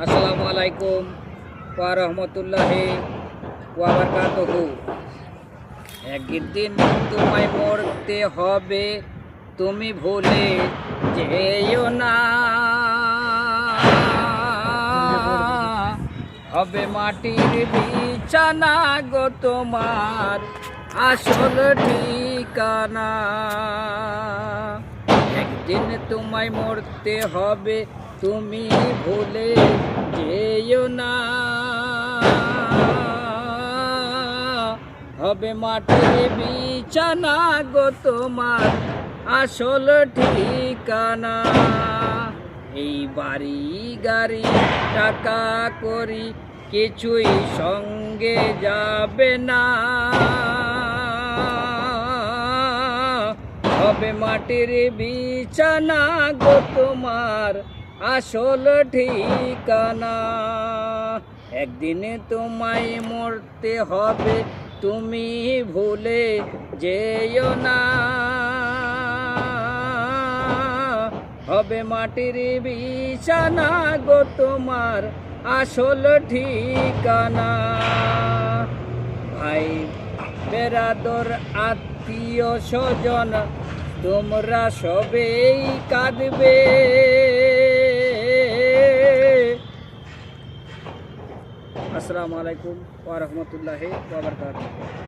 আসসালামু আলাইকুম ওয়া রাহমাতুল্লাহি ওয়া বারাকাতুহু। একদিন তোমায় মরতে হবে, তুমি ভুলে যেও না। হবে মাটির বিছানা গো তোমার আসল ঠিকানা। একদিন তোমায় মরতে হবে, তুমি ভুলে যেও না। হবে মাটির বিছানা গো তোমার আসল ঠিকানা। এই বাড়ি গাড়ি টাকা করি কিছুই সঙ্গে যাবে না। হবে মাটির বিছানা গো তোমার আসল ঠিকানা। একদিন তোমায় মরতে হবে, তুমি ভুলে যেও না। হবে মাটির বিছানা গো তোমার আসল ঠিকানা। ভাই বেরাদর আত্মীয় স্বজন তোমরা সবেই কাঁদবে। আসসালামু আলাইকুম ওয়া রাহমাতুল্লাহি ওয়া বারাকাতুহু।